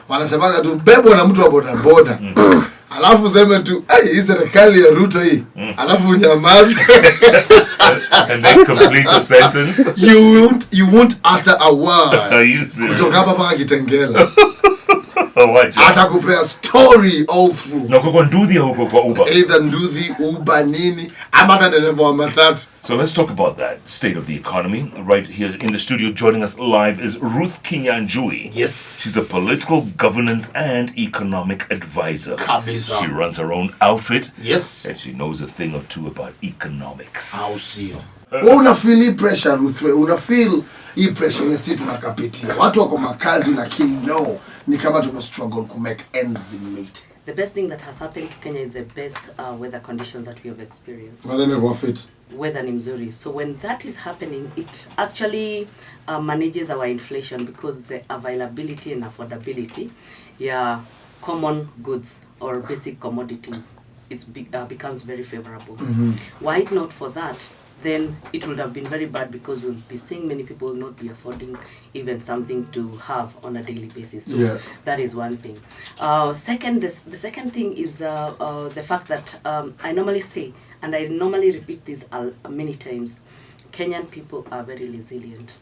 wanasemaga tu bebo na mtu wa bodaboda. Alafu sema tu hii serikali ya Ruto hii. Alafu unyamaze. And then complete the sentence. You won't utter a word. Are you serious? Kutoka hapa mpaka Kitengela. Atakupea story all through. Na kwa nduthi huko kwa Uber. Either nduthi, Uber, nini, ama hata dereva wa matatu. So let's talk about that state of the economy. Right here in the studio joining us live is Ruth Kinyanjui. Yes. She's a political governance and economic advisor. Kabisa. She runs her own outfit. Yes. And she knows a thing or two about economics. Au sio? Wewe unafeel hii pressure Ruth? Unafeel hii pressure yenye sisi tunakapitia? Watu wako makazi lakini no, ni kama tuna struggle to make ends meet. The best thing that has happened to Kenya is the best weather conditions that we have experienced. Weather imekuwa fit. Weather ni mzuri. So when that is happening, it actually manages our inflation because the availability and affordability common goods or basic commodities becomes very favorable. Were it not for that, then it would have been very bad because we'll be seeing many people not be affording even something to have on a daily basis. So that is one thing. Second, the second thing is the fact that I normally say, and I normally repeat this many times, Kenyan people are very resilient.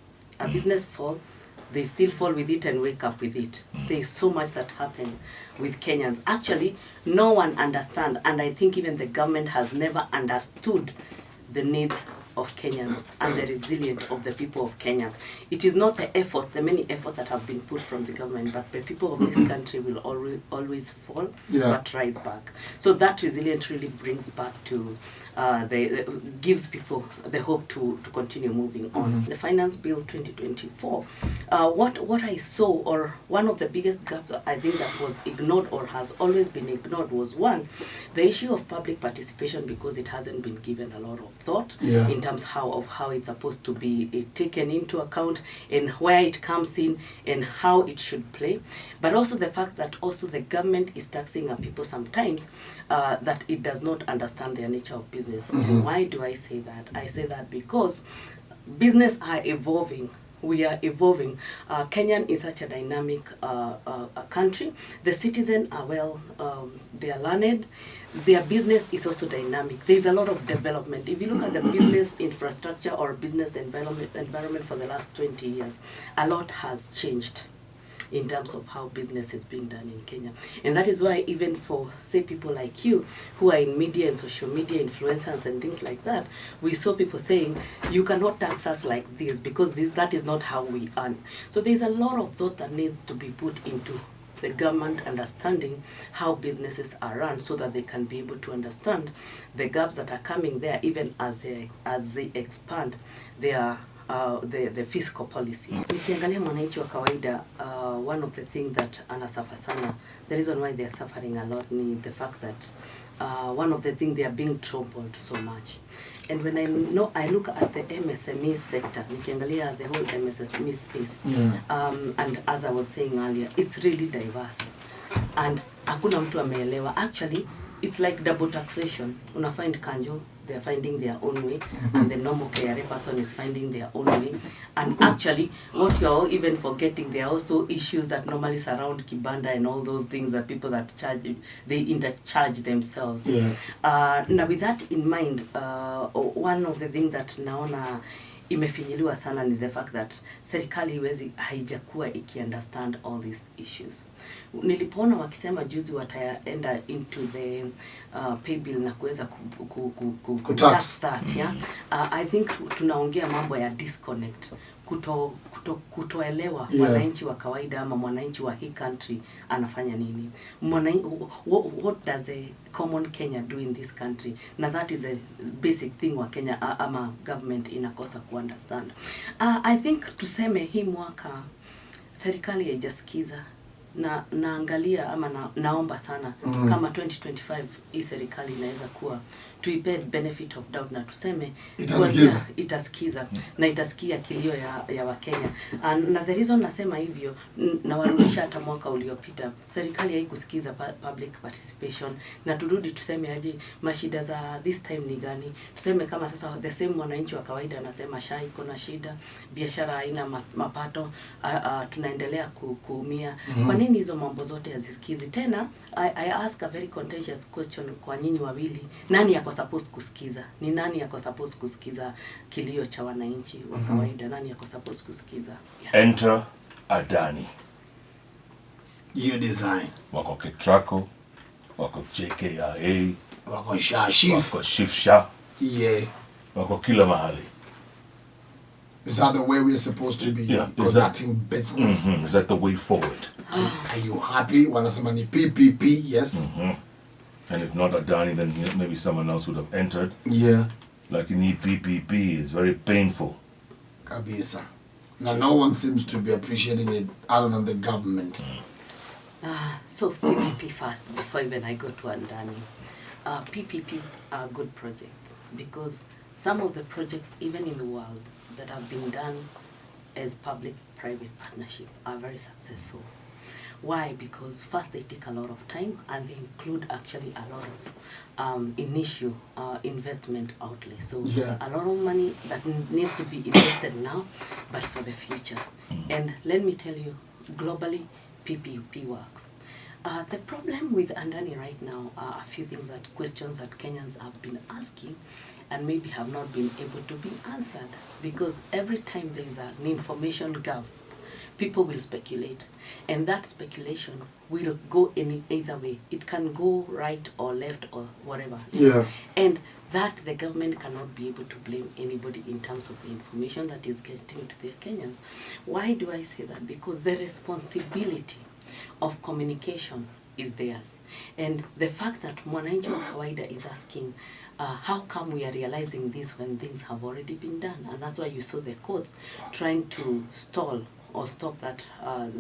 A business fall, they still fall with it and wake up with it. There is so much that happened with Kenyans. Actually, no one understands, and I think even the government has never understood the needs of Kenyans and the resilience of the people of Kenya. It is not the many efforts that have been put from the government, but the people of this country will always fall, but rise back. So that resilience really brings back to, gives people the hope to continue moving on. The Finance Bill 2024, what I saw, or one of the biggest gaps I think that was ignored or has always been ignored was one, the issue of public participation, because it hasn't been given a lot of thought in terms of how it's supposed to be taken into account and where it comes in and how it should play. But also the fact that also the government is taxing our people sometimes that it does not understand the nature of business. And why do I say that? I say that because business are evolving. We are evolving. Kenyan is such a dynamic country. The citizens are they are learned. Their business is also dynamic. There is a lot of development. If you look at the business infrastructure or business environment for the last 20 years, a lot has changed in terms of how business is being done in Kenya. And that is why even for, say, people like you who are in media and social media influencers and things like that, we saw people saying, you cannot tax us like this because that is not how we earn. So there's a lot of thought that needs to be put into the government understanding how businesses are run so that they can be able to understand the gaps that are coming there even as they expand their the fiscal policy. Nikiangalia mwananchi wa kawaida, one of the things that anasuffer sana, the reason why they are suffering a lot ni the fact that one of the things they are being trampled so much. And when I look at the MSE sector, nikiangalia the whole MSME space, and as I was saying earlier, it's really diverse. And hakuna mtu ameelewa. Actually, it's like double taxation. Una find kanjo, they are finding their own way, and the normal KRA person is finding their own way. And actually, what you are even forgetting, there are also issues that normally surround Kibanda and all those things that people that they intercharge themselves. Now with that in mind, one of the things that naona imefinyiliwa sana ni the fact that serikali haijakuwa understand all these issues. Nilipoona wakisema juzi wataenda into the pay bill na kuweza tax that, I think tunaongea mambo ya disconnect, kutoelewa mwananchi wa kawaida ama mwananchi wa hii country anafanya nini. What does a common Kenya do in this country? Na that is a basic thing wa Kenya ama government inakosa understand. I think tuseme hii mwaka serikali haijasikiza na naangalia ama naomba sana kama 2025 hii serikali inaweza kuwa tuipe benefit of doubt na tuseme itasikiza na itasikia kilio ya Wakenya. Na the reason nasema hivyo na warudisha hata mwaka uliopita serikali haikusikiza public participation, na turudi tuseme aje mashida za this time ni gani. Tuseme kama sasa the same mwananchi wa kawaida anasema SHA iko na shida, biashara haina mapato, tunaendelea kuumia. Kwa nini nini hizo mambo zote hazisikizi tena? I ask a very contentious question kwa nyinyi wawili, nani yako supposed kusikiza? Ni nani yako supposed kusikiza kilio cha wananchi wa kawaida? Nani yako supposed kusikiza? Enter Adani. You design. Wako Ketraco, wako JKIA, Wako Shashif. wako Shifsha, Yeah. wako kila mahali. Is that the way we're supposed to be conducting business? Is that the way forward? Are you happy? Wanasema ni PPP, yes. And if not Adani, then maybe someone else would have entered. Yeah. Like you need PPP, it's very painful. Kabisa. Now no one seems to be appreciating it other than the government. So PPP first, before even I go to Andani. PPP are good projects because some of the projects, even in the world, that have been done as public-private partnership are very successful. Why? Because first they take a lot of time and they include actually a lot of initial investment outlay. So a lot of money that needs to be invested now, but for the future. And let me tell you, globally, PPP works. The problem with Andani right now are a few things questions that Kenyans have been asking and maybe have not been able to be answered, because every time there is an information gap, people will speculate, and that speculation will go in either way. It can go right or left or whatever. Yeah. And that the government cannot be able to blame anybody in terms of the information that is getting to the Kenyans. Why do I say that? Because the responsibility of communication is theirs. And the fact that mwananchi wa kawaida is asking, how come we are realizing this when things have already been done? And that's why you saw the courts trying to stall or stop that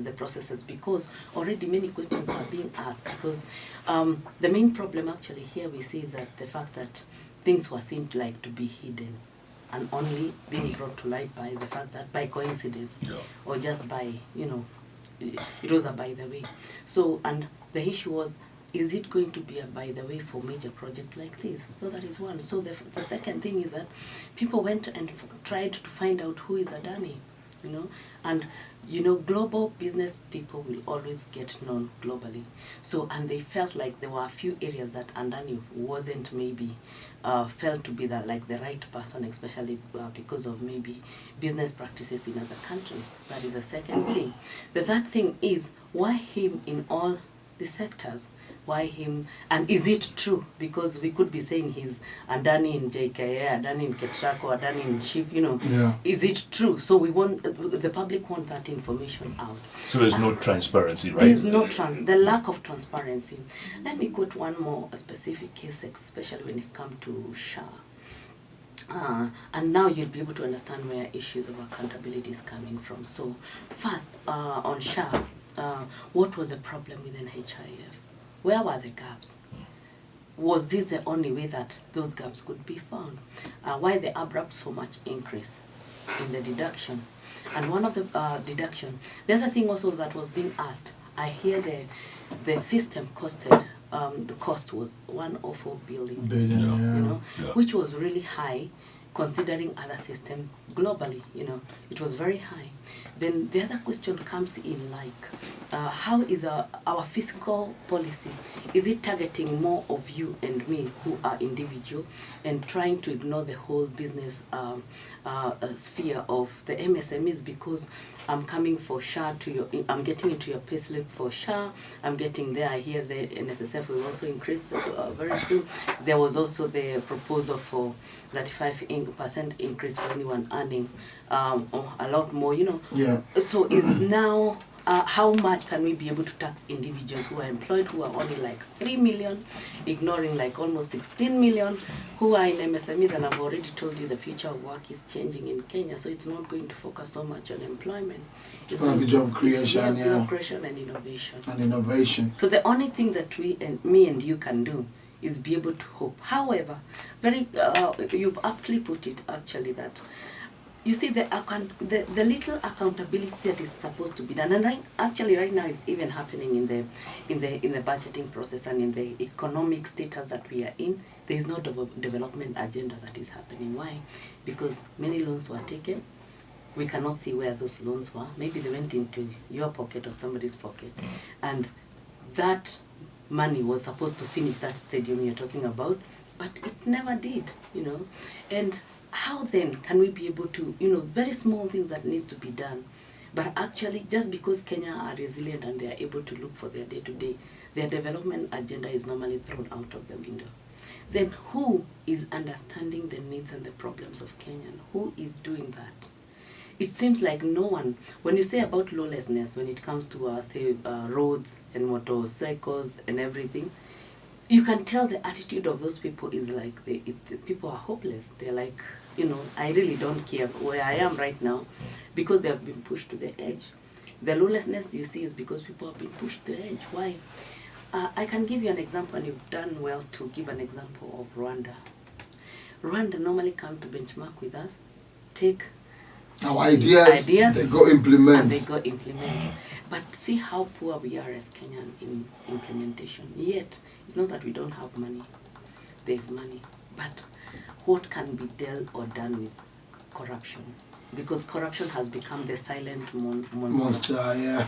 the processes, because already many questions are being asked. Because the main problem actually here we see is that the fact that things were seemed like to be hidden and only being brought to light by the fact that by coincidence or just by, it was a by the way. So, and the issue was, is it going to be a by the way for major projects like this? So that is one. So the second thing is that people went and tried to find out who is Adani, and global business people will always get known globally. So, and they felt like there were a few areas that Adani wasn't maybe felt to be the right person, especially because of maybe business practices in other countries. That is the second thing. The third thing is, why him in all the sectors? Why him? And is it true? Because we could be saying he's Adani in JKA, Adani in Ketraco, Adani in Chief, Is it true? So we want, the public wants that information out. So there's no transparency, right? There's no the lack of transparency. Let me quote one more specific case, especially when it comes to SHA. And now you'll be able to understand where issues of accountability is coming from. So first, on SHA, what was the problem with NHIF? Where were the gaps? Was this the only way that those gaps could be found? Why the abrupt so much increase in the deduction? And one of the deduction, the other thing also that was being asked, I hear the system costed, the cost was 104 billion, which was really high considering other systems globally, it was very high. Then the other question comes in how is our fiscal policy? Is it targeting more of you and me who are individual and trying to ignore the whole business sphere of the MSMEs? Because I'm coming for SHA I'm getting into your payslip for SHA, I'm getting there, I hear the NSSF will also increase very soon. There was also the proposal for 35% increase for anyone earning a lot more, So is now, how much can we be able to tax individuals who are employed, who are only 3 million, ignoring almost 16 million, who are in MSMEs? And I've already told you the future of work is changing in Kenya, so it's not going to focus so much on employment. It's going to be job creation, job creation and innovation. And innovation. So the only thing that me and you can do is be able to hope. However, you've aptly put it actually that, you see, the little accountability that is supposed to be done, and right now it's even happening in the budgeting process and in the economic status that we are in. There is no development agenda that is happening. Why? Because many loans were taken, we cannot see where those loans were. Maybe they went into your pocket or somebody's pocket. And that money was supposed to finish that stadium you're talking about, but it never did, you know. And how then can we be able to, you know, very small things that needs to be done, but actually just because Kenya are resilient and they are able to look for their day-to-day, their development agenda is normally thrown out of the window. Then who is understanding the needs and the problems of Kenyan? Who is doing that? It seems like no one. When you say about lawlessness, when it comes to roads and motorcycles and everything, you can tell the attitude of those people is like the people are hopeless. They're like, you know, I really don't care where I am right now, because they have been pushed to the edge. The lawlessness you see is because people have been pushed to the edge. Why? I can give you an example, and you've done well to give an example of Rwanda. Rwanda normally come to benchmark with us, take our ideas, they go implement. And they go implement. But see how poor we are as Kenyan in implementation. Yet, it's not that we don't have money. There's money. But what can be dealt or done with corruption? Because corruption has become the silent monster. Yeah.